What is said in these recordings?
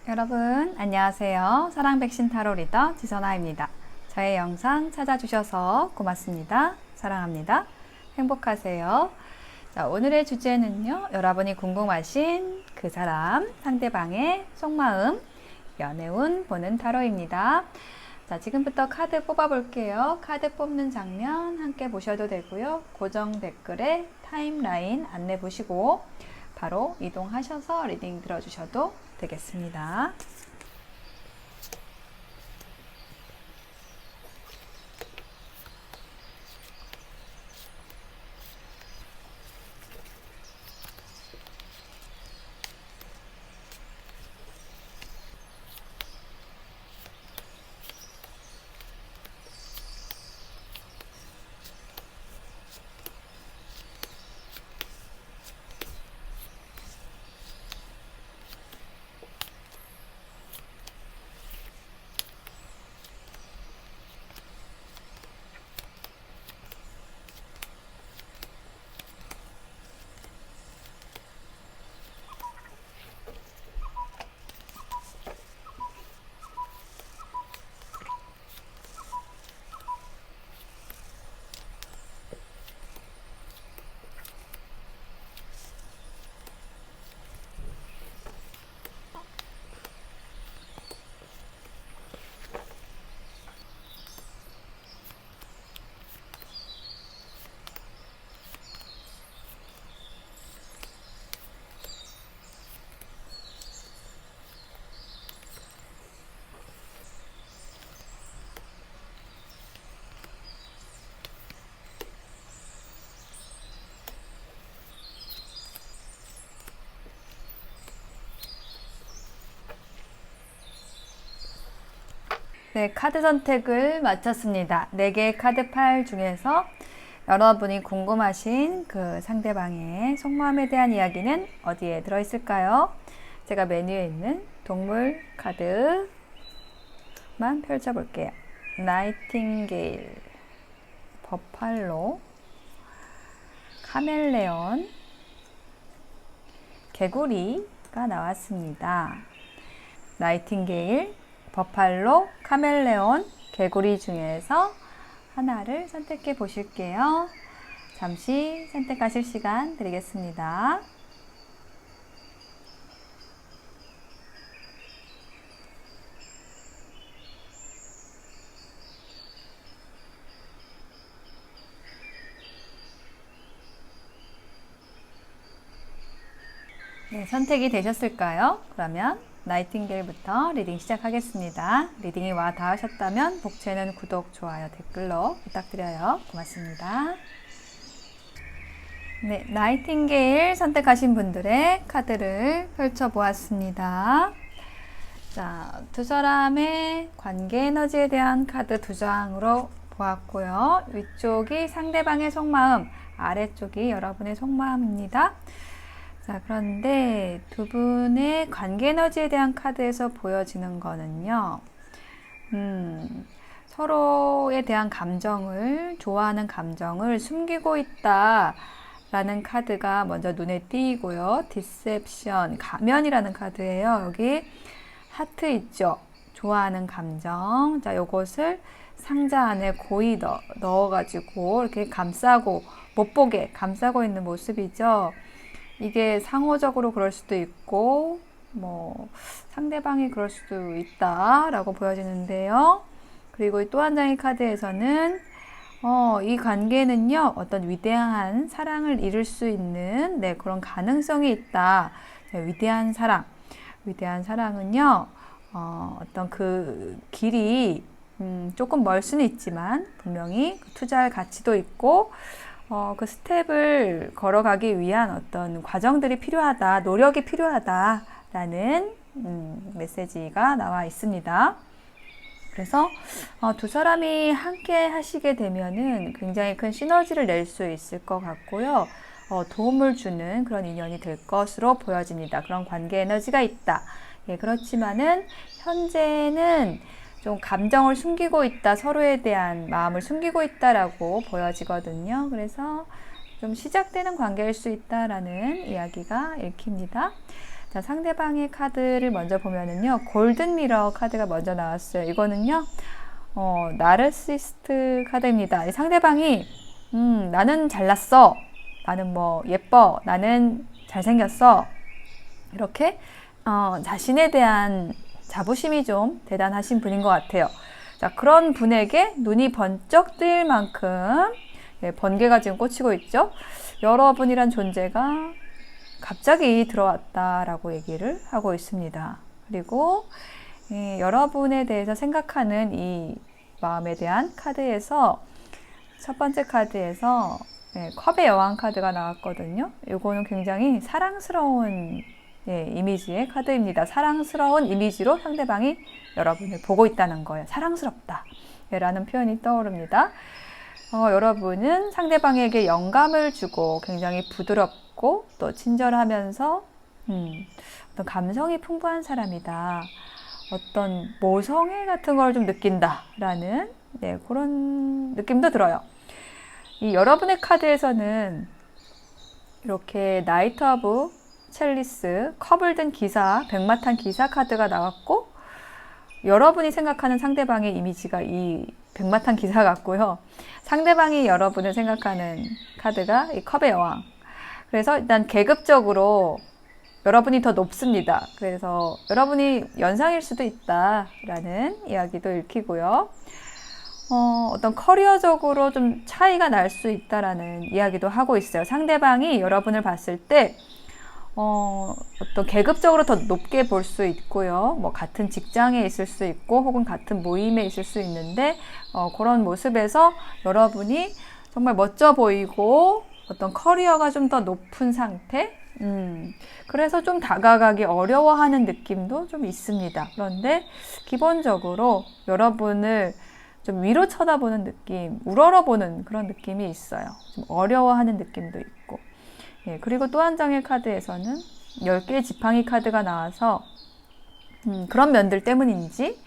여러분 안녕하세요. 사랑백신 타로 리더 지선아입니다. 저의 영상 찾아주셔서 고맙습니다. 사랑합니다. 행복하세요. 자, 오늘의 주제는요, 여러분이 궁금하신 그 사람, 상대방의 속마음, 연애운 보는 타로입니다. 자, 지금부터 카드 뽑아볼게요. 카드 뽑는 장면 함께 보셔도 되고요. 고정 댓글에 타임라인 안내 보시고 바로 이동하셔서 리딩 들어주셔도 되겠습니다. 네, 카드 선택을 마쳤습니다. 4개의 카드 팔 중에서 여러분이 궁금하신 그 상대방의 속마음에 대한 이야기는 어디에 들어있을까요? 제가 메뉴에 있는 동물 카드만 펼쳐볼게요. 나이팅게일, 버팔로, 카멜레온, 개구리가 나왔습니다. 나이팅게일, 버팔로, 카멜레온, 개구리 중에서 하나를 선택해 보실게요. 잠시 선택하실 시간 드리겠습니다. 네, 선택이 되셨을까요? 그러면 나이팅게일부터 리딩 시작하겠습니다. 리딩이 와 닿으셨다면 복채는 구독, 좋아요, 댓글로 부탁드려요. 고맙습니다. 네, 나이팅게일 선택하신 분들의 카드를 펼쳐보았습니다. 자, 두 사람의 관계 에너지에 대한 카드 2장으로 보았고요. 위쪽이 상대방의 속마음, 아래쪽이 여러분의 속마음입니다. 자, 그런데 두 분의 관계 에너지에 대한 카드에서 보여지는 거는요, 서로에 대한 감정을, 좋아하는 감정을 숨기고 있다 라는 카드가 먼저 눈에 띄고요. 디셉션, 가면이라는 카드예요. 여기 하트 있죠? 좋아하는 감정. 자, 요것을 상자 안에 고이 넣어가지고 이렇게 감싸고, 못 보게 감싸고 있는 모습이죠. 이게 상호적으로 그럴 수도 있고, 상대방이 그럴 수도 있다라고 보여지는데요. 그리고 또 한 장의 카드에서는, 이 관계는요, 어떤 위대한 사랑을 이룰 수 있는, 네, 그런 가능성이 있다. 네, 위대한 사랑. 위대한 사랑은요, 어떤 그 길이, 조금 멀 수는 있지만, 분명히 투자할 가치도 있고, 그 스텝을 걸어가기 위한 어떤 과정들이 필요하다, 노력이 필요하다라는 메시지가 나와 있습니다. 그래서 두 사람이 함께 하시게 되면은 굉장히 큰 시너지를 낼 수 있을 것 같고요. 도움을 주는 그런 인연이 될 것으로 보여집니다. 그런 관계 에너지가 있다. 예, 그렇지만은 현재는 좀 감정을 숨기고 있다, 서로에 대한 마음을 숨기고 있다라고 보여지거든요. 그래서 좀 시작되는 관계일 수 있다라는 이야기가 읽힙니다. 자, 상대방의 카드를 먼저 보면은요, 골든 미러 카드가 먼저 나왔어요. 이거는요, 나르시스트 카드입니다. 이 상대방이, 나는 잘났어. 나는 뭐 예뻐. 나는 잘생겼어. 이렇게, 자신에 대한 자부심이 좀 대단하신 분인 것 같아요. 자, 그런 분에게 눈이 번쩍 뜨일 만큼, 번개가 지금 꽂히고 있죠. 여러분이란 존재가 갑자기 들어왔다라고 얘기를 하고 있습니다. 그리고 여러분에 대해서 생각하는 이 마음에 대한 카드에서 첫 번째 카드에서 컵의 여왕 카드가 나왔거든요. 이거는 굉장히 사랑스러운 이미지의 카드입니다. 사랑스러운 이미지로 상대방이 여러분을 보고 있다는 거예요. 사랑스럽다 라는 표현이 떠오릅니다. 여러분은 상대방에게 영감을 주고 굉장히 부드럽고 또 친절하면서 어떤 감성이 풍부한 사람이다. 어떤 모성애 같은 걸 좀 느낀다라는 그런 느낌도 들어요. 이 여러분의 카드에서는 이렇게 나이트 오브 첼리스, 컵을 든 기사, 백마탄 기사 카드가 나왔고 여러분이 생각하는 상대방의 이미지가 이 백마탄 기사 같고요. 상대방이 여러분을 생각하는 카드가 이 컵의 여왕. 그래서 일단 계급적으로 여러분이 더 높습니다. 그래서 여러분이 연상일 수도 있다라는 이야기도 읽히고요. 어떤 커리어적으로 좀 차이가 날 수 있다라는 이야기도 하고 있어요. 상대방이 여러분을 봤을 때 어떤 계급적으로 더 높게 볼 수 있고요. 뭐 같은 직장에 있을 수 있고 혹은 같은 모임에 있을 수 있는데 그런 모습에서 여러분이 정말 멋져 보이고 어떤 커리어가 좀 더 높은 상태? 그래서 좀 다가가기 어려워하는 느낌도 좀 있습니다. 그런데 기본적으로 여러분을 좀 위로 쳐다보는 느낌, 우러러보는 그런 느낌이 있어요. 좀 어려워하는 느낌도 있고. 그리고 또 한 장의 카드에서는 10개의 지팡이 카드가 나와서 그런 면들 때문인지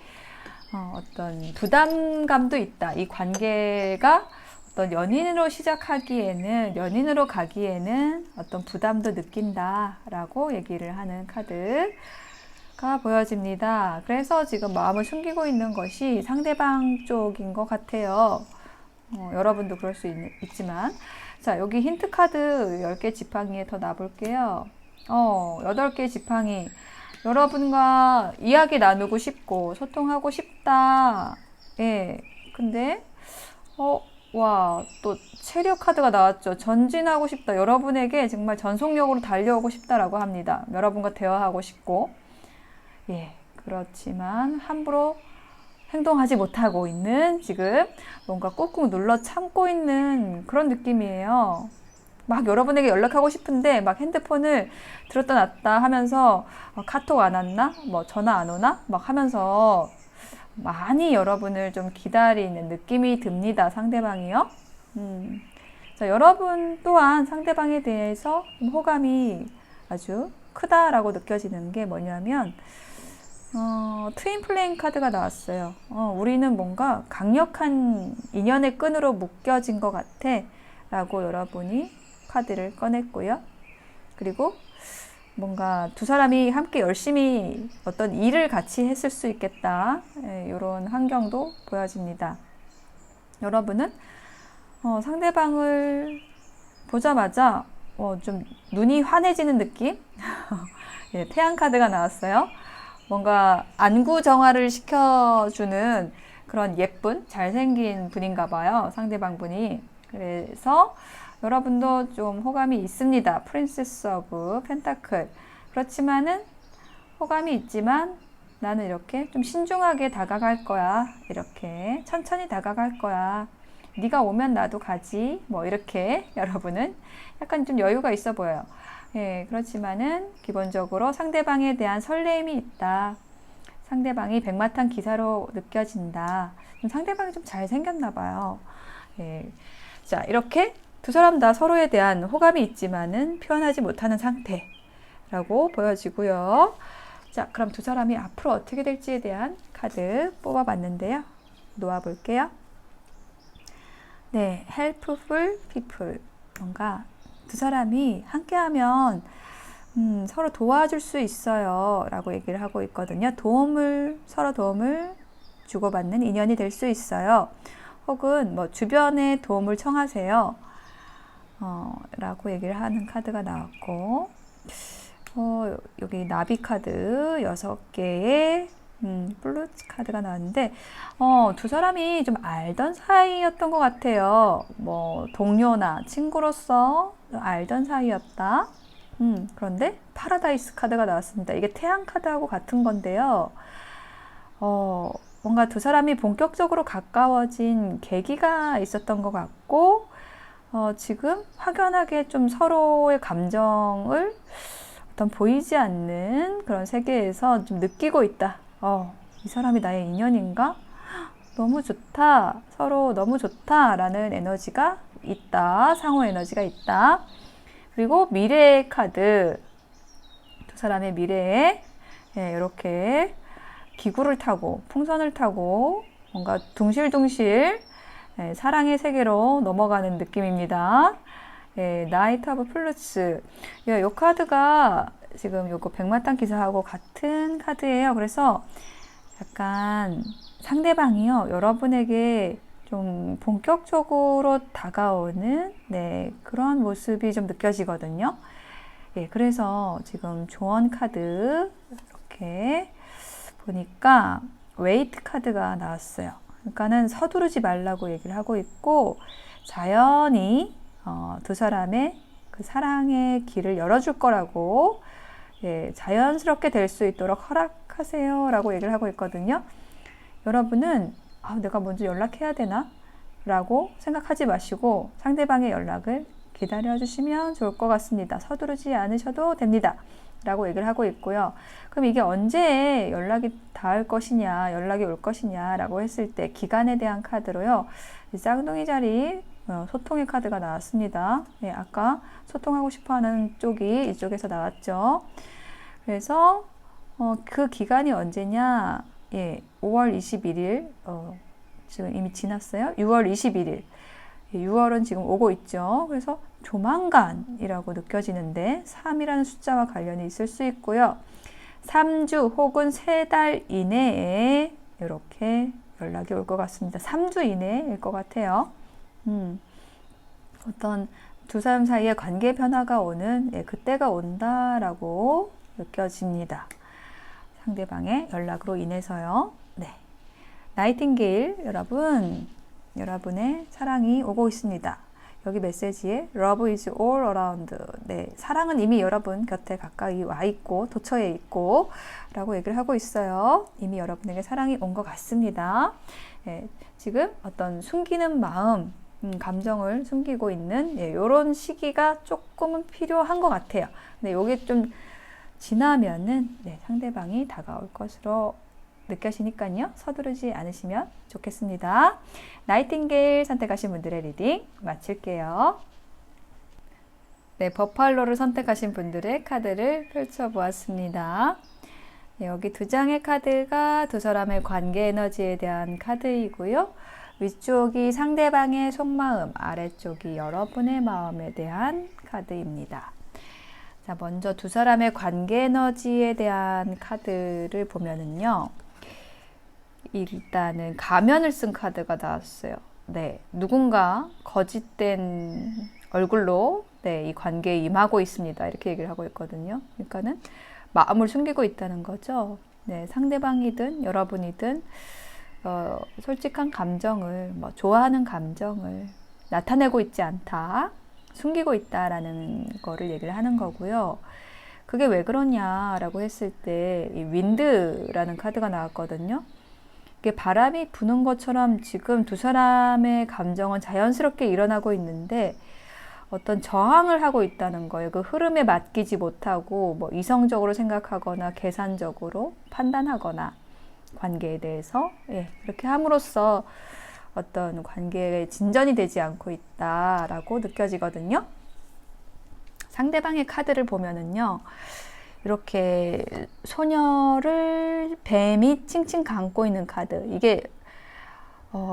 어떤 부담감도 있다. 이 관계가 어떤 연인으로 시작하기에는, 연인으로 가기에는 어떤 부담도 느낀다라고 얘기를 하는 카드가 보여집니다. 그래서 지금 마음을 숨기고 있는 것이 상대방 쪽인 것 같아요. 여러분도 그럴 수 있지만. 자, 여기 힌트 카드 10개 지팡이에 더 놔볼게요. 8개 지팡이. 여러분과 이야기 나누고 싶고, 소통하고 싶다. 근데, 와, 또 체력 카드가 나왔죠. 전진하고 싶다. 여러분에게 정말 전속력으로 달려오고 싶다라고 합니다. 여러분과 대화하고 싶고. 그렇지만 함부로 행동하지 못하고 있는 지금 뭔가 꾹꾹 눌러 참고 있는 그런 느낌이에요. 막 여러분에게 연락하고 싶은데 막 핸드폰을 들었다 놨다 하면서 카톡 안 왔나? 뭐 전화 안 오나? 막 하면서 많이 여러분을 좀 기다리는 느낌이 듭니다. 상대방이요. 자, 여러분 또한 상대방에 대해서 호감이 아주 크다라고 느껴지는 게 뭐냐면 트윈 플레임 카드가 나왔어요. 우리는 뭔가 강력한 인연의 끈으로 묶여진 것 같아 라고 여러분이 카드를 꺼냈고요. 그리고 뭔가 두 사람이 함께 열심히 어떤 일을 같이 했을 수 있겠다. 이런 환경도 보여집니다. 여러분은 상대방을 보자마자 좀 눈이 환해지는 느낌? 태양 카드가 나왔어요. 뭔가 안구정화를 시켜주는 그런 예쁜 잘생긴 분인가 봐요. 상대방 분이. 그래서 여러분도 좀 호감이 있습니다. 프린세스 오브 펜타클. 그렇지만은 호감이 있지만 나는 이렇게 좀 신중하게 다가갈 거야. 이렇게 천천히 다가갈 거야. 네가 오면 나도 가지. 뭐 이렇게 여러분은 약간 좀 여유가 있어 보여요. 그렇지만은 기본적으로 상대방에 대한 설렘이 있다. 상대방이 백마탄 기사로 느껴진다. 상대방이 좀 잘생겼나 봐요. 자, 이렇게 두 사람 다 서로에 대한 호감이 있지만은 표현하지 못하는 상태라고 보여지고요. 자, 그럼 두 사람이 앞으로 어떻게 될지에 대한 카드 뽑아봤는데요. 놓아볼게요. 네, helpful people. 뭔가 두 사람이 함께하면 서로 도와줄 수 있어요 라고 얘기를 하고 있거든요. 서로 도움을 주고받는 인연이 될 수 있어요. 혹은 뭐 주변에 도움을 청하세요 라고 얘기를 하는 카드가 나왔고, 여기 나비 카드 6개의 플룻 카드가 나왔는데, 두 사람이 좀 알던 사이였던 것 같아요. 뭐 동료나 친구로서 알던 사이였다. 그런데 파라다이스 카드가 나왔습니다. 이게 태양 카드하고 같은 건데요. 뭔가 두 사람이 본격적으로 가까워진 계기가 있었던 것 같고, 지금 확연하게 좀 서로의 감정을 어떤 보이지 않는 그런 세계에서 좀 느끼고 있다. 이 사람이 나의 인연인가? 너무 좋다. 서로 너무 좋다. 라는 에너지가 있다. 상호 에너지가 있다. 그리고 미래의 카드. 두 사람의 미래에 이렇게 기구를 타고 풍선을 타고 뭔가 둥실둥실 사랑의 세계로 넘어가는 느낌입니다. 나이트 오브 플루츠. 이 카드가 지금 요거 백마탄 기사하고 같은 카드예요. 그래서 약간 상대방이요, 여러분에게 좀 본격적으로 다가오는 그런 모습이 좀 느껴지거든요. 그래서 지금 조언 카드 이렇게 보니까 웨이트 카드가 나왔어요. 그러니까는 서두르지 말라고 얘기를 하고 있고, 자연히 두 사람의 그 사랑의 길을 열어줄 거라고, 자연스럽게 될 수 있도록 허락하세요 라고 얘기를 하고 있거든요. 여러분은 내가 먼저 연락해야 되나? 라고 생각하지 마시고 상대방의 연락을 기다려 주시면 좋을 것 같습니다. 서두르지 않으셔도 됩니다 라고 얘기를 하고 있고요. 그럼 이게 언제 연락이 닿을 것이냐, 연락이 올 것이냐 라고 했을 때 기간에 대한 카드로요, 쌍둥이 자리 소통의 카드가 나왔습니다. 아까 소통하고 싶어하는 쪽이 이쪽에서 나왔죠. 그래서 그 기간이 언제냐, 5월 21일, 지금 이미 지났어요. 6월 21일. 6월은 지금 오고 있죠. 그래서 조만간이라고 느껴지는데 3이라는 숫자와 관련이 있을 수 있고요. 3주 혹은 3달 이내에 이렇게 연락이 올 것 같습니다. 3주 이내일 것 같아요. 어떤 두 사람 사이에 관계 변화가 오는 그때가 온다라고 느껴집니다. 상대방의 연락으로 인해서요. 나이팅게일 여러분, 여러분의 사랑이 오고 있습니다. 여기 메시지에 Love is all around. 사랑은 이미 여러분 곁에 가까이 와 있고 도처에 있고 라고 얘기를 하고 있어요. 이미 여러분에게 사랑이 온 것 같습니다. 지금 어떤 숨기는 마음, 감정을 숨기고 있는 이런 시기가 조금은 필요한 것 같아요. 근데 이게 좀 지나면은 상대방이 다가올 것으로 느껴지니까요. 서두르지 않으시면 좋겠습니다. 나이팅게일 선택하신 분들의 리딩 마칠게요. 버팔로를 선택하신 분들의 카드를 펼쳐보았습니다. 여기 두 장의 카드가 두 사람의 관계 에너지에 대한 카드이고요. 위쪽이 상대방의 속마음, 아래쪽이 여러분의 마음에 대한 카드입니다. 자, 먼저 두 사람의 관계 에너지에 대한 카드를 보면은요. 일단은 가면을 쓴 카드가 나왔어요. 누군가 거짓된 얼굴로 이 관계에 임하고 있습니다. 이렇게 얘기를 하고 있거든요. 그러니까는 마음을 숨기고 있다는 거죠. 상대방이든 여러분이든 솔직한 감정을, 좋아하는 감정을 나타내고 있지 않다, 숨기고 있다라는 거를 얘기를 하는 거고요. 그게 왜 그러냐라고 했을 때 이 윈드라는 카드가 나왔거든요. 이게 바람이 부는 것처럼 지금 두 사람의 감정은 자연스럽게 일어나고 있는데 어떤 저항을 하고 있다는 거예요. 그 흐름에 맡기지 못하고 이성적으로 생각하거나 계산적으로 판단하거나 관계에 대해서 그렇게 함으로써 어떤 관계의 진전이 되지 않고 있다라고 느껴지거든요. 상대방의 카드를 보면은요, 이렇게 소녀를 뱀이 칭칭 감고 있는 카드. 이게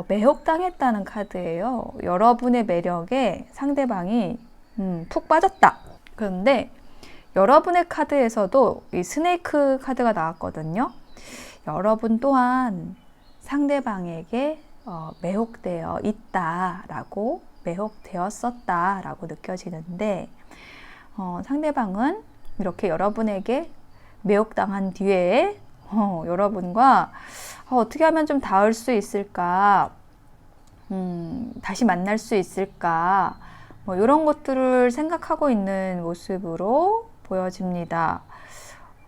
매혹당했다는 카드예요. 여러분의 매력에 상대방이 푹 빠졌다. 그런데 여러분의 카드에서도 이 스네이크 카드가 나왔거든요. 여러분 또한 상대방에게 매혹되어 있다라고, 매혹되었었다라고 느껴지는데, 상대방은 이렇게 여러분에게 매혹당한 뒤에 여러분과 어떻게 하면 좀 닿을 수 있을까, 다시 만날 수 있을까, 뭐 이런 것들을 생각하고 있는 모습으로 보여집니다.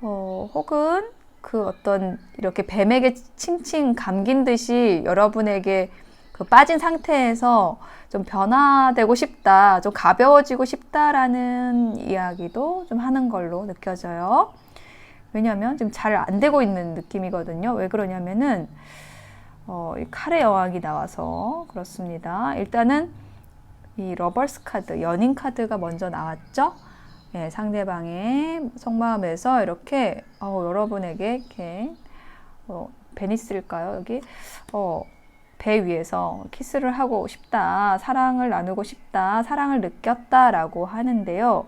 혹은 그 어떤 이렇게 뱀에게 칭칭 감긴 듯이 여러분에게 그 빠진 상태에서 좀 변화되고 싶다, 좀 가벼워지고 싶다라는 이야기도 좀 하는 걸로 느껴져요. 왜냐하면 지금 잘 안 되고 있는 느낌이거든요. 왜 그러냐면은 이 칼의 여왕이 나와서 그렇습니다. 일단은 이 러버스 카드, 연인 카드가 먼저 나왔죠. 예, 상대방의 속마음에서 이렇게 여러분에게 이렇게 베니스일까요? 여기 배 위에서 키스를 하고 싶다, 사랑을 나누고 싶다, 사랑을 느꼈다라고 하는데요.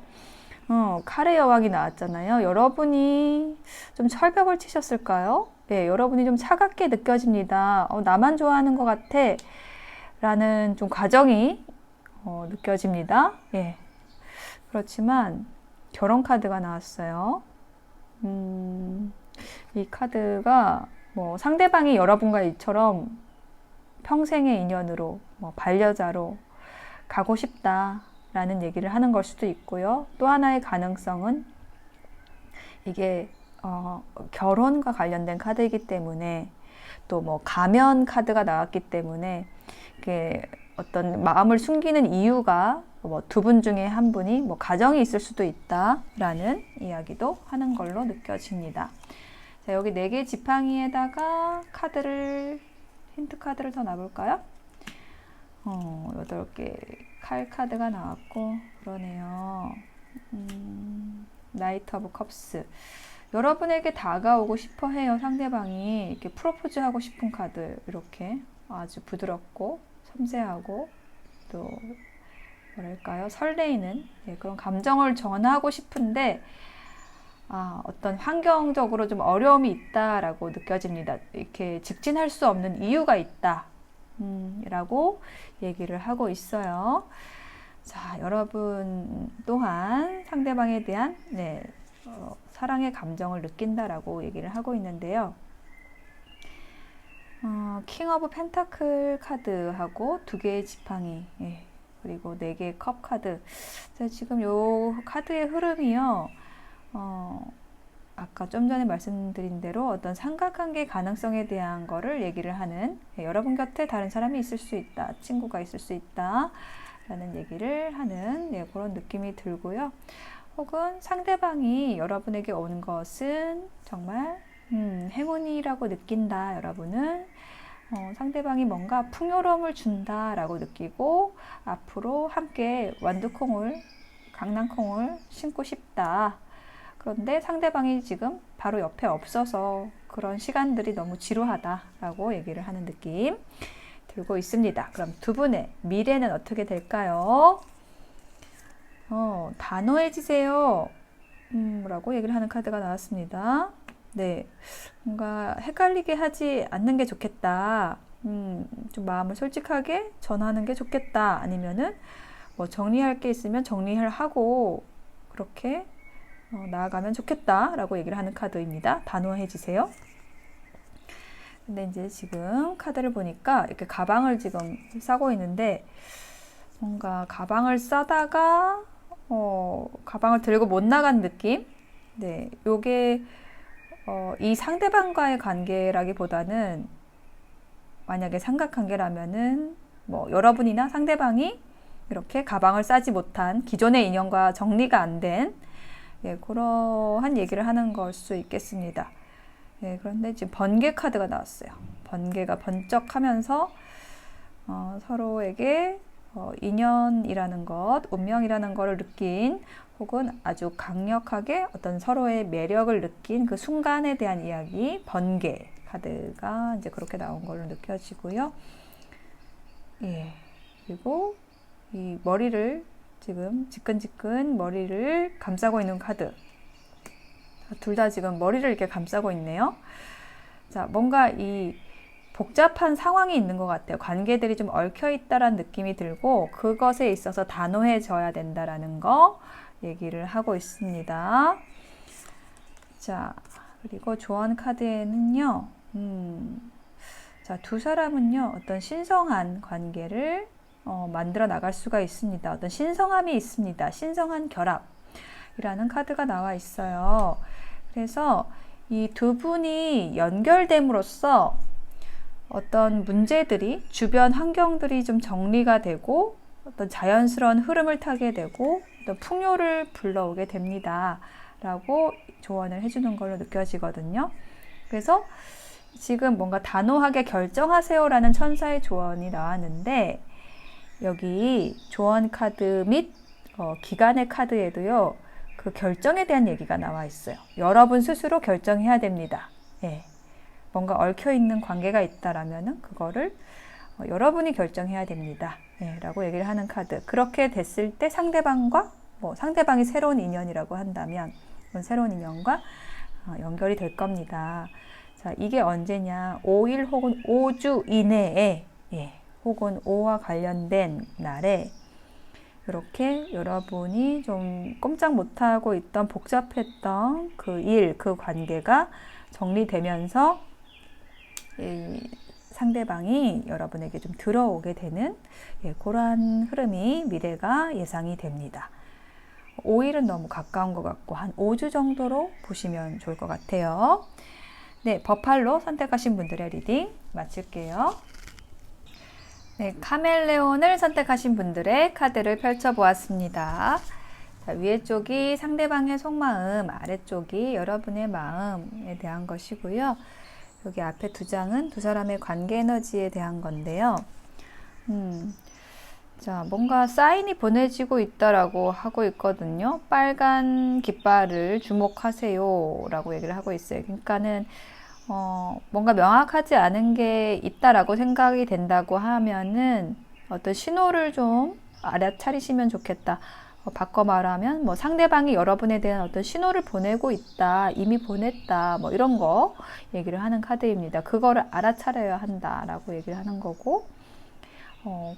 칼의 여왕이 나왔잖아요. 여러분이 좀 철벽을 치셨을까요? 네, 여러분이 좀 차갑게 느껴집니다. 나만 좋아하는 것 같아 라는 좀 과정이 느껴집니다. 예. 그렇지만 결혼 카드가 나왔어요. 이 카드가 뭐 상대방이 여러분과 이처럼 평생의 인연으로, 반려자로 가고 싶다라는 얘기를 하는 걸 수도 있고요. 또 하나의 가능성은 이게 결혼과 관련된 카드이기 때문에, 또 뭐 가면 카드가 나왔기 때문에 이게 어떤 마음을 숨기는 이유가 뭐 두 분 중에 한 분이 뭐 가정이 있을 수도 있다라는 이야기도 하는 걸로 느껴집니다. 자, 여기 4개 지팡이에다가 힌트 카드를 더 놔볼까요? 8개 칼 카드가 나왔고, 그러네요. 나이트 오브 컵스. 여러분에게 다가오고 싶어 해요. 상대방이 이렇게 프로포즈 하고 싶은 카드. 이렇게 아주 부드럽고 섬세하고 또 뭐랄까요? 설레이는 그런 감정을 전하고 싶은데 어떤 환경적으로 좀 어려움이 있다라고 느껴집니다. 이렇게 직진할 수 없는 이유가 있다 라고 얘기를 하고 있어요. 자, 여러분 또한 상대방에 대한 사랑의 감정을 느낀다라고 얘기를 하고 있는데요. 킹 오브 펜타클 카드하고 2개의 지팡이, 그리고 4개의 컵 카드. 자, 지금 요 카드의 흐름이요. 아까 좀 전에 말씀드린 대로 어떤 삼각관계 가능성에 대한 거를 얘기를 하는, 여러분 곁에 다른 사람이 있을 수 있다, 친구가 있을 수 있다 라는 얘기를 하는 그런 느낌이 들고요. 혹은 상대방이 여러분에게 오는 것은 정말 행운이라고 느낀다. 여러분은 상대방이 뭔가 풍요로움을 준다라고 느끼고 앞으로 함께 완두콩을, 강낭콩을 심고 싶다. 그런데 상대방이 지금 바로 옆에 없어서 그런 시간들이 너무 지루하다라고 얘기를 하는 느낌 들고 있습니다. 그럼 두 분의 미래는 어떻게 될까요? 단호해지세요. 라고 얘기를 하는 카드가 나왔습니다. 네, 뭔가 헷갈리게 하지 않는 게 좋겠다. 좀 마음을 솔직하게 전하는 게 좋겠다. 아니면은 뭐 정리할 게 있으면 정리를 하고 그렇게 나아가면 좋겠다 라고 얘기를 하는 카드입니다. 단호해지세요. 근데 이제 지금 카드를 보니까 이렇게 가방을 지금 싸고 있는데, 뭔가 가방을 싸다가 가방을 들고 못 나간 느낌? 네, 요게 이 상대방과의 관계라기보다는, 만약에 삼각관계라면은 뭐 여러분이나 상대방이 이렇게 가방을 싸지 못한 기존의 인연과 정리가 안 된 그러한 얘기를 하는 걸 수 있겠습니다. 그런데 지금 번개 카드가 나왔어요. 번개가 번쩍하면서 서로에게 인연이라는 것, 운명이라는 것을 느낀 혹은 아주 강력하게 어떤 서로의 매력을 느낀 그 순간에 대한 이야기, 번개 카드가 이제 그렇게 나온 걸로 느껴지고요. 예. 그리고 이 머리를 지금 지끈지끈 머리를 감싸고 있는 카드. 둘 다 지금 머리를 이렇게 감싸고 있네요. 자, 뭔가 이 복잡한 상황이 있는 것 같아요. 관계들이 좀 얽혀 있다라는 느낌이 들고 그것에 있어서 단호해져야 된다라는 거 얘기를 하고 있습니다. 자, 그리고 조언 카드에는요. 자, 두 사람은요. 어떤 신성한 관계를 만들어 나갈 수가 있습니다. 어떤 신성함이 있습니다. 신성한 결합이라는 카드가 나와 있어요. 그래서 이 두 분이 연결됨으로써 어떤 문제들이, 주변 환경들이 좀 정리가 되고 어떤 자연스러운 흐름을 타게 되고 어떤 풍요를 불러오게 됩니다. 라고 조언을 해주는 걸로 느껴지거든요. 그래서 지금 뭔가 단호하게 결정하세요 라는 천사의 조언이 나왔는데 여기 조언 카드 및 기간의 카드에도요. 그 결정에 대한 얘기가 나와 있어요. 여러분 스스로 결정해야 됩니다. 예. 뭔가 얽혀있는 관계가 있다라면은 그거를 여러분이 결정해야 됩니다. 예, 라고 얘기를 하는 카드. 그렇게 됐을 때 상대방과 상대방이 새로운 인연이라고 한다면 새로운 인연과 연결이 될 겁니다. 자, 이게 언제냐? 5일 혹은 5주 이내에 혹은 5와 관련된 날에 이렇게 여러분이 좀 꼼짝 못하고 있던 복잡했던 그 일, 그 관계가 정리되면서 상대방이 여러분에게 좀 들어오게 되는 그러한 흐름이 미래가 예상이 됩니다. 5일은 너무 가까운 것 같고 한 5주 정도로 보시면 좋을 것 같아요. 네, 버팔로 선택하신 분들의 리딩 마칠게요. 네, 카멜레온을 선택하신 분들의 카드를 펼쳐보았습니다. 자, 위에 쪽이 상대방의 속마음, 아래쪽이 여러분의 마음에 대한 것이고요. 여기 앞에 두 장은 두 사람의 관계 에너지에 대한 건데요. 자, 뭔가 사인이 보내지고 있다라고 하고 있거든요. 빨간 깃발을 주목하세요 라고 얘기를 하고 있어요. 그러니까는 뭔가 명확하지 않은 게 있다라고 생각이 된다고 하면은 어떤 신호를 좀 알아차리시면 좋겠다. 바꿔 말하면 상대방이 여러분에 대한 어떤 신호를 보내고 있다, 이미 보냈다, 이런 거 얘기를 하는 카드입니다. 그거를 알아차려야 한다라고 얘기를 하는 거고,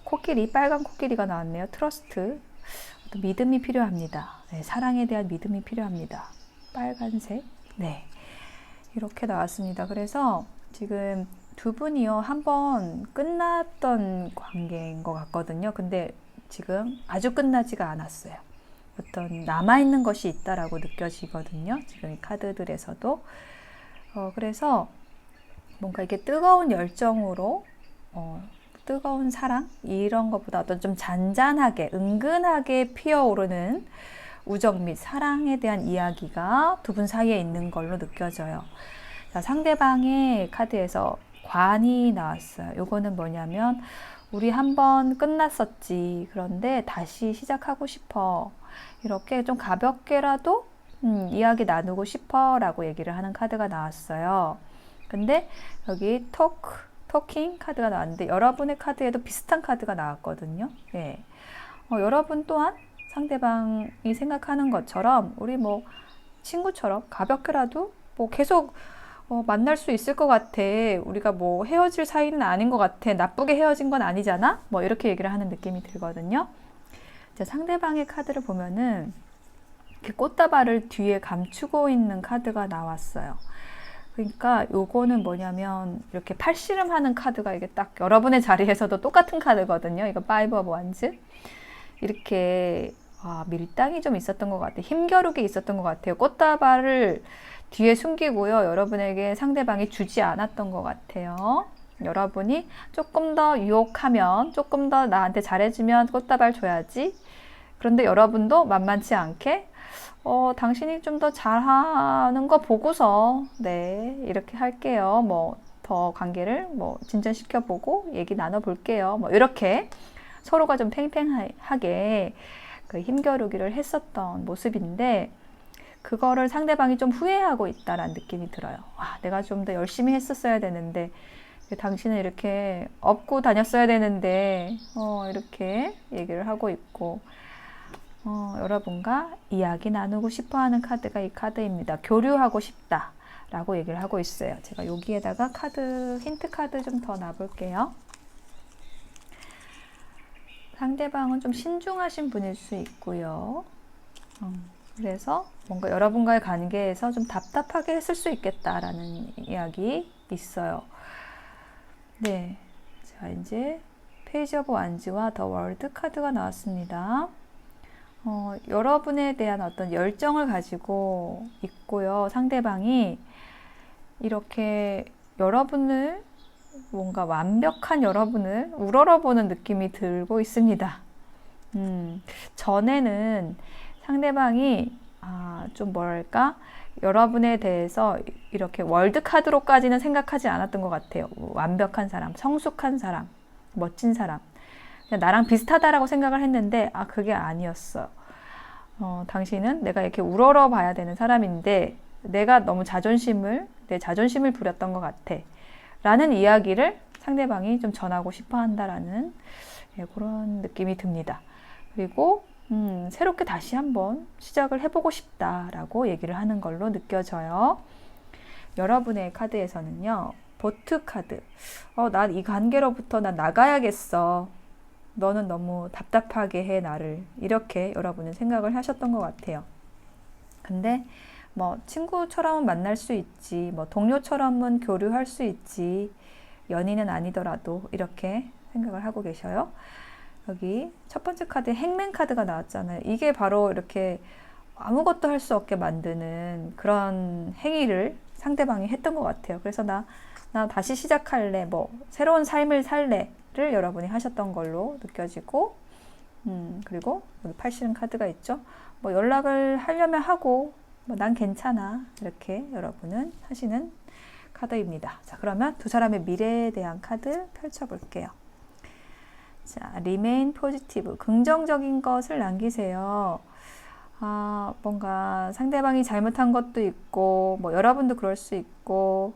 코끼리, 빨간 코끼리가 나왔네요. 트러스트, 어떤 믿음이 필요합니다. 네, 사랑에 대한 믿음이 필요합니다. 빨간색, 네. 이렇게 나왔습니다. 그래서 지금 두 분이요, 한번 끝났던 관계인 것 같거든요. 근데 지금 아주 끝나지가 않았어요. 어떤 남아있는 것이 있다라고 느껴지거든요. 지금 이 카드들에서도. 그래서 뭔가 이게 뜨거운 열정으로, 뜨거운 사랑? 이런 것보다 어떤 좀 잔잔하게, 은근하게 피어오르는 우정 및 사랑에 대한 이야기가 두 분 사이에 있는 걸로 느껴져요. 자, 상대방의 카드에서 관이 나왔어요. 요거는 뭐냐면 우리 한번 끝났었지. 그런데 다시 시작하고 싶어. 이렇게 좀 가볍게라도 이야기 나누고 싶어 라고 얘기를 하는 카드가 나왔어요. 근데 여기 토킹 카드가 나왔는데 여러분의 카드에도 비슷한 카드가 나왔거든요. 예. 여러분 또한 상대방이 생각하는 것처럼 우리 친구처럼 가볍게라도 계속 만날 수 있을 것 같아. 우리가 헤어질 사이는 아닌 것 같아. 나쁘게 헤어진 건 아니잖아? 이렇게 얘기를 하는 느낌이 들거든요. 자, 상대방의 카드를 보면은 이렇게 꽃다발을 뒤에 감추고 있는 카드가 나왔어요. 그러니까 요거는 뭐냐면 이렇게 팔씨름하는 카드가 이게 딱 여러분의 자리에서도 똑같은 카드거든요. 이거 파이브 오브 원즈. 이렇게 밀당이 좀 있었던 것 같아요. 힘겨루기 있었던 것 같아요. 꽃다발을 뒤에 숨기고요. 여러분에게 상대방이 주지 않았던 것 같아요. 여러분이 조금 더 유혹하면, 조금 더 나한테 잘해주면 꽃다발 줘야지. 그런데 여러분도 만만치 않게 당신이 좀 더 잘하는 거 보고서 네, 이렇게 할게요. 더 관계를 진전시켜보고 얘기 나눠볼게요. 이렇게 서로가 좀 팽팽하게 그 힘겨루기를 했었던 모습인데 그거를 상대방이 좀 후회하고 있다라는 느낌이 들어요. 와, 내가 좀 더 열심히 했었어야 되는데 당신은 이렇게 업고 다녔어야 되는데 이렇게 얘기를 하고 있고 여러분과 이야기 나누고 싶어하는 카드가 이 카드입니다. 교류하고 싶다 라고 얘기를 하고 있어요. 제가 여기에다가 힌트 카드 좀 더 놔볼게요. 상대방은 좀 신중하신 분일 수 있고요. 그래서 뭔가 여러분과의 관계에서 좀 답답하게 했을 수 있겠다라는 이야기 있어요. 네. 자, 이제 페이지 오브 완즈와 더 월드 카드가 나왔습니다. 여러분에 대한 어떤 열정을 가지고 있고요. 상대방이 이렇게 여러분을 뭔가 완벽한 여러분을 우러러보는 느낌이 들고 있습니다. 전에는 상대방이 좀 뭐랄까 여러분에 대해서 이렇게 월드카드로까지는 생각하지 않았던 것 같아요. 완벽한 사람, 성숙한 사람, 멋진 사람 그냥 나랑 비슷하다라고 생각을 했는데 그게 아니었어요. 당신은 내가 이렇게 우러러 봐야 되는 사람인데 내가 너무 내 자존심을 부렸던 것 같아 라는 이야기를 상대방이 좀 전하고 싶어 한다라는 그런 느낌이 듭니다. 그리고 새롭게 다시 한번 시작을 해보고 싶다라고 얘기를 하는 걸로 느껴져요. 여러분의 카드에서는요, 보트 카드. 난 이 관계로부터 난 나가야겠어. 너는 너무 답답하게 해, 나를. 이렇게 여러분은 생각을 하셨던 것 같아요. 근데 뭐 친구처럼은 만날 수 있지, 뭐 동료처럼은 교류할 수 있지, 연인은 아니더라도 이렇게 생각을 하고 계셔요. 여기 첫 번째 카드 행맨 카드가 나왔잖아요. 이게 바로 이렇게 아무것도 할 수 없게 만드는 그런 행위를 상대방이 했던 것 같아요. 그래서 나 다시 시작할래, 뭐 새로운 삶을 살래를 여러분이 하셨던 걸로 느껴지고, 그리고 여기 팔씨름 카드가 있죠. 뭐 연락을 하려면 하고, 뭐 난 괜찮아, 이렇게 여러분은 하시는 카드입니다. 자, 그러면 두 사람의 미래에 대한 카드 펼쳐볼게요. 자, remain positive, 긍정적인 것을 남기세요. 뭔가 상대방이 잘못한 것도 있고, 뭐 여러분도 그럴 수 있고,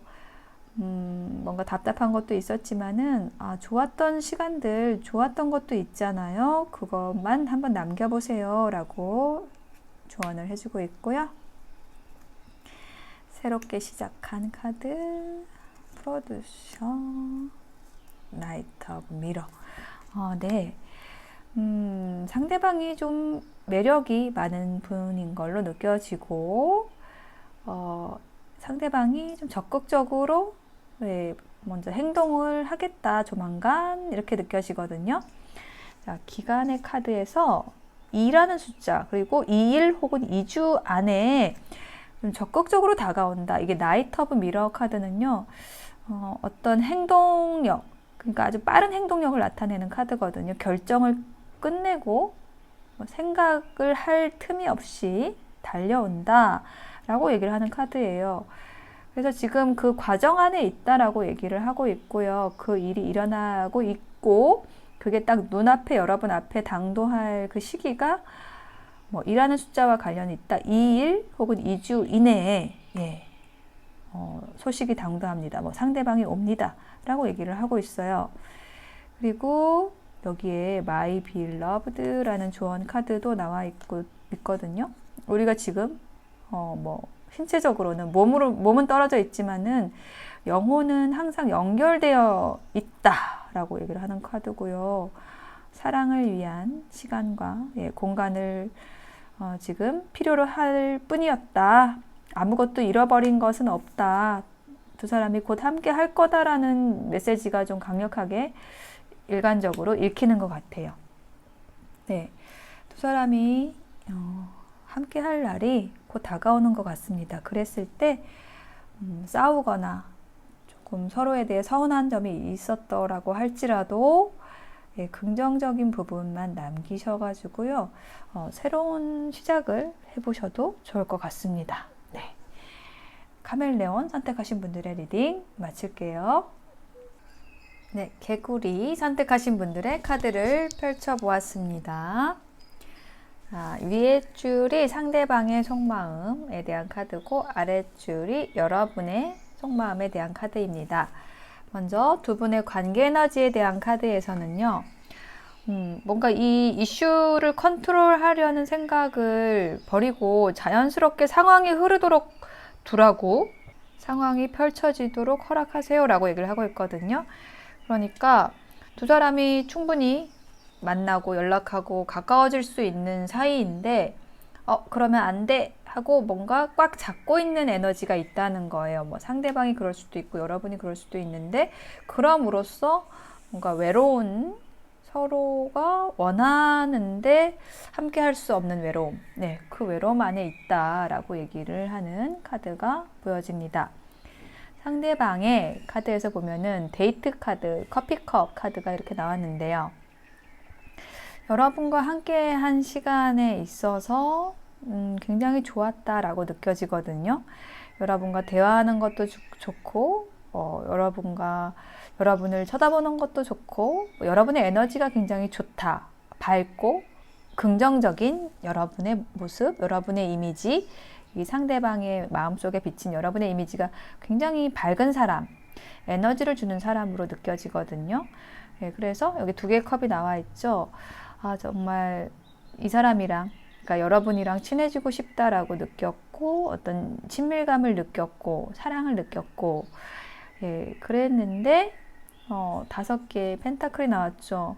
뭔가 답답한 것도 있었지만은, 좋았던 시간들, 좋았던 것도 있잖아요. 그것만 한번 남겨보세요. 라고 조언을 해주고 있고요. 새롭게 시작한 카드, 프로듀서, 나이트 오브 미러. 네. 상대방이 좀 매력이 많은 분인 걸로 느껴지고, 상대방이 좀 적극적으로 먼저 행동을 하겠다, 조만간, 이렇게 느껴지거든요. 자, 기간의 카드에서 2라는 숫자, 그리고 2일 혹은 2주 안에 좀 적극적으로 다가온다. 이게 나이트 오브 미러 카드는요, 어떤 행동력, 그러니까 아주 빠른 행동력을 나타내는 카드거든요. 결정을 끝내고 생각을 할 틈이 없이 달려온다 라고 얘기를 하는 카드예요. 그래서 지금 그 과정 안에 있다라고 얘기를 하고 있고요. 그 일이 일어나고 있고 그게 딱 눈앞에 여러분 앞에 당도할 그 시기가 뭐 일하는 숫자와 관련이 있다. 2일 혹은 2주 이내에 소식이 당도합니다. 뭐 상대방이 옵니다 라고 얘기를 하고 있어요. 그리고 여기에 My Beloved라는 조언 카드도 나와 있거든요. 우리가 지금 뭐 신체적으로는 몸은 떨어져 있지만은 영혼은 항상 연결되어 있다라고 얘기를 하는 카드고요. 사랑을 위한 시간과 공간을 지금 필요로 할 뿐이었다. 아무것도 잃어버린 것은 없다. 두 사람이 곧 함께 할 거다라는 메시지가 좀 강력하게 일관적으로 읽히는 것 같아요. 네, 두 사람이 함께 할 날이 곧 다가오는 것 같습니다. 그랬을 때 싸우거나 조금 서로에 대해 서운한 점이 있었더라고 할지라도 긍정적인 부분만 남기셔가지고요. 새로운 시작을 해보셔도 좋을 것 같습니다. 네, 카멜레온 선택하신 분들의 리딩 마칠게요. 네, 개구리 선택하신 분들의 카드를 펼쳐보았습니다. 위에 줄이 상대방의 속마음에 대한 카드고 아랫줄이 여러분의 속마음에 대한 카드입니다. 먼저 두 분의 관계 에너지에 대한 카드에서는요. 뭔가 이 이슈를 컨트롤하려는 생각을 버리고 자연스럽게 상황이 흐르도록 두라고, 상황이 펼쳐지도록 허락하세요 라고 얘기를 하고 있거든요. 그러니까 두 사람이 충분히 만나고 연락하고 가까워질 수 있는 사이인데 그러면 안 돼 하고 뭔가 꽉 잡고 있는 에너지가 있다는 거예요. 뭐 상대방이 그럴 수도 있고 여러분이 그럴 수도 있는데, 그럼으로써 뭔가 외로운, 서로가 원하는데 함께 할 수 없는 외로움, 네, 그 외로움 안에 있다라고 얘기를 하는 카드가 보여집니다. 상대방의 카드에서 보면은 데이트 카드, 커피컵 카드가 이렇게 나왔는데요. 여러분과 함께 한 시간에 있어서 굉장히 좋았다라고 느껴지거든요. 여러분과 대화하는 것도 좋고, 여러분을 쳐다보는 것도 좋고, 여러분의 에너지가 굉장히 좋다, 밝고 긍정적인 여러분의 모습, 여러분의 이미지, 이 상대방의 마음속에 비친 여러분의 이미지가 굉장히 밝은 사람, 에너지를 주는 사람으로 느껴지거든요. 네, 그래서 여기 두 개의 컵이 나와 있죠. 정말 이 사람이랑, 그러니까 여러분이랑 친해지고 싶다라고 느꼈고, 어떤 친밀감을 느꼈고, 사랑을 느꼈고, 예, 그랬는데 5개의 펜타클이 나왔죠.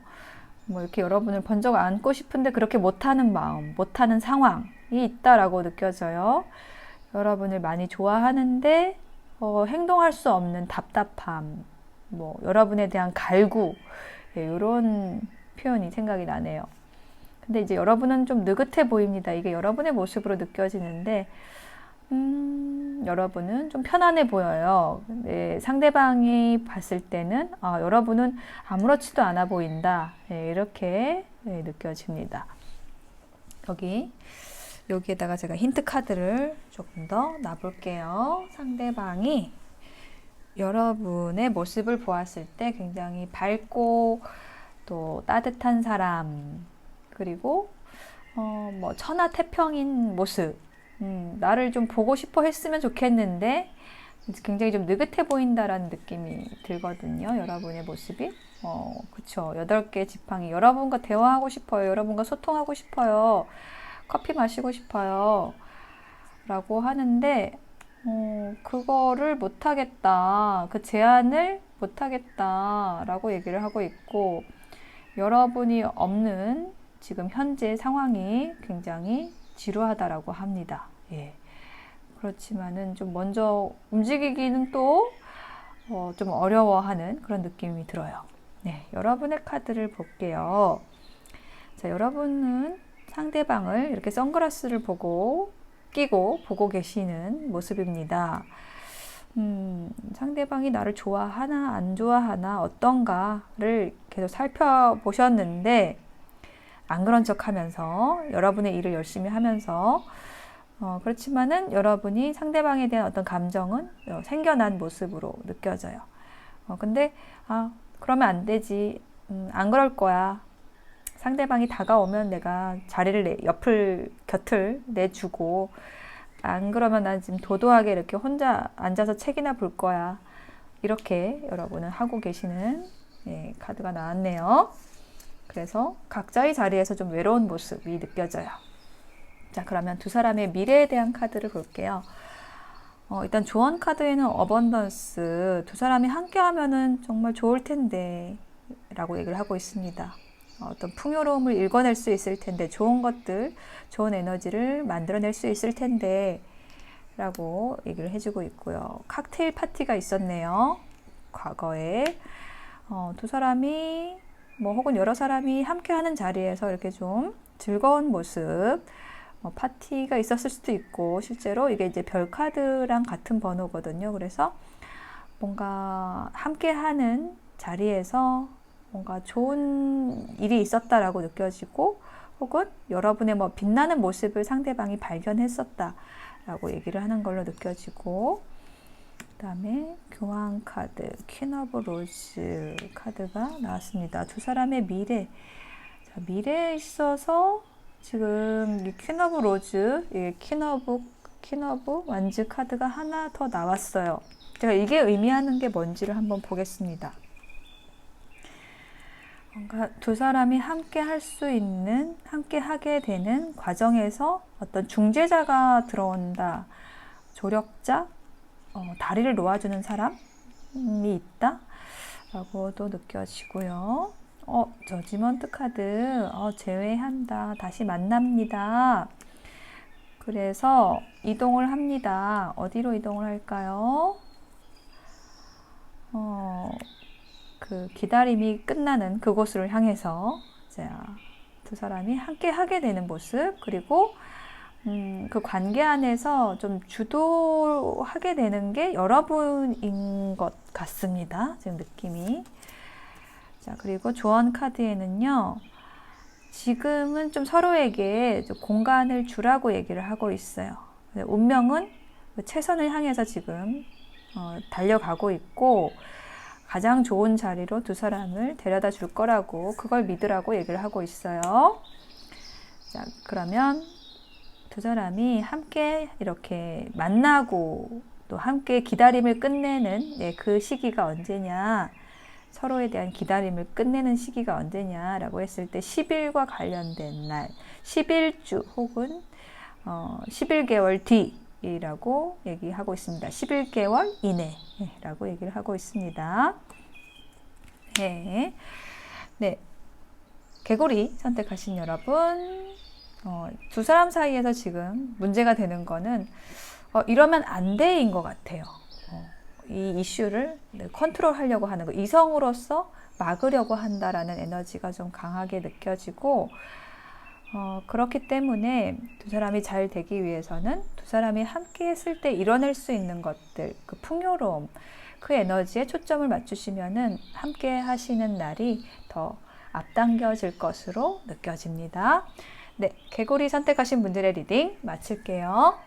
뭐 이렇게 여러분을 번쩍 안고 싶은데 그렇게 못하는 마음, 못하는 상황이 있다라고 느껴져요. 여러분을 많이 좋아하는데 행동할 수 없는 답답함, 뭐 여러분에 대한 갈구, 예, 이런 표현이 생각이 나네요. 근데 이제 여러분은 좀 느긋해 보입니다. 이게 여러분의 모습으로 느껴지는데 여러분은 좀 편안해 보여요. 네, 상대방이 봤을 때는 여러분은 아무렇지도 않아 보인다, 네, 이렇게 느껴집니다. 여기에다가 제가 힌트 카드를 조금 더 놔볼게요. 상대방이 여러분의 모습을 보았을 때 굉장히 밝고 또 따뜻한 사람, 그리고 뭐 천하태평인 모습, 나를 좀 보고 싶어 했으면 좋겠는데 굉장히 좀 느긋해 보인다라는 느낌이 들거든요. 여러분의 모습이. 그쵸. 8개의 지팡이. 여러분과 대화하고 싶어요. 여러분과 소통하고 싶어요. 커피 마시고 싶어요. 라고 하는데, 그거를 못하겠다. 그 제안을 못하겠다. 라고 얘기를 하고 있고, 여러분이 없는 지금 현재 상황이 굉장히 지루하다라고 합니다. 예. 그렇지만은 좀 먼저 움직이기는 또 좀 어려워하는 그런 느낌이 들어요. 네, 여러분의 카드를 볼게요. 자, 여러분은 상대방을 이렇게 선글라스를 끼고 보고 계시는 모습입니다. 상대방이 나를 좋아하나 안 좋아하나 어떤가를 계속 살펴보셨는데 안 그런 척 하면서 여러분의 일을 열심히 하면서 그렇지만은 여러분이 상대방에 대한 어떤 감정은 생겨난 모습으로 느껴져요. 근데 그러면 안 되지, 안 그럴 거야, 상대방이 다가오면 내가 곁을 내주고, 안 그러면 난 지금 도도하게 이렇게 혼자 앉아서 책이나 볼 거야, 이렇게 여러분은 하고 계시는 카드가 나왔네요. 그래서 각자의 자리에서 좀 외로운 모습이 느껴져요. 자, 그러면 두 사람의 미래에 대한 카드를 볼게요. 일단 조언 카드에는 어번던스, 두 사람이 함께 하면은 정말 좋을 텐데 라고 얘기를 하고 있습니다. 어떤 풍요로움을 일궈낼 수 있을 텐데, 좋은 것들, 좋은 에너지를 만들어낼 수 있을 텐데 라고 얘기를 해주고 있고요. 칵테일 파티가 있었네요. 과거에 두 사람이 혹은 여러 사람이 함께 하는 자리에서 이렇게 좀 즐거운 모습, 파티가 있었을 수도 있고, 실제로 이게 이제 별 카드랑 같은 번호거든요. 그래서 뭔가 함께 하는 자리에서 뭔가 좋은 일이 있었다라고 느껴지고, 혹은 여러분의 빛나는 모습을 상대방이 발견했었다라고 얘기를 하는 걸로 느껴지고, 그다음에 교환 카드, 퀸 오브 로즈 카드가 나왔습니다. 두 사람의 미래. 자, 미래에 있어서 지금 이 퀸 오브 로즈, 퀸 오브 완즈 카드가 하나 더 나왔어요. 제가 이게 의미하는 게 뭔지를 한번 보겠습니다. 뭔가 두 사람이 함께 할 수 있는, 함께 하게 되는 과정에서 어떤 중재자가 들어온다. 조력자, 다리를 놓아주는 사람이 있다. 라고도 느껴지고요. 저지먼트 카드, 제외한다. 다시 만납니다. 그래서 이동을 합니다. 어디로 이동을 할까요? 그 기다림이 끝나는 그곳을 향해서 자, 두 사람이 함께 하게 되는 모습, 그리고 그 관계 안에서 좀 주도하게 되는 게 여러분인 것 같습니다. 지금 느낌이. 자, 그리고 조언 카드에는요, 지금은 좀 서로에게 좀 공간을 주라고 얘기를 하고 있어요. 운명은 최선을 향해서 지금 달려가고 있고, 가장 좋은 자리로 두 사람을 데려다 줄 거라고, 그걸 믿으라고 얘기를 하고 있어요. 자, 그러면 두 사람이 함께 이렇게 만나고 또 함께 기다림을 끝내는 그 시기가 언제냐, 서로에 대한 기다림을 끝내는 시기가 언제냐라고 했을 때 10일과 관련된 날, 11주 혹은 11개월 뒤라고 얘기하고 있습니다. 11개월 이내라고 얘기를 하고 있습니다. 네. 네. 개구리 선택하신 여러분, 두 사람 사이에서 지금 문제가 되는 거는 이러면 안 돼인 것 같아요. 이 이슈를 컨트롤 하려고 하는 거, 이성으로서 막으려고 한다라는 에너지가 좀 강하게 느껴지고, 그렇기 때문에 두 사람이 잘 되기 위해서는 두 사람이 함께 했을 때 이뤄낼 수 있는 것들, 그 풍요로움, 그 에너지에 초점을 맞추시면은 함께 하시는 날이 더 앞당겨질 것으로 느껴집니다. 네, 개구리 선택하신 분들의 리딩 마칠게요.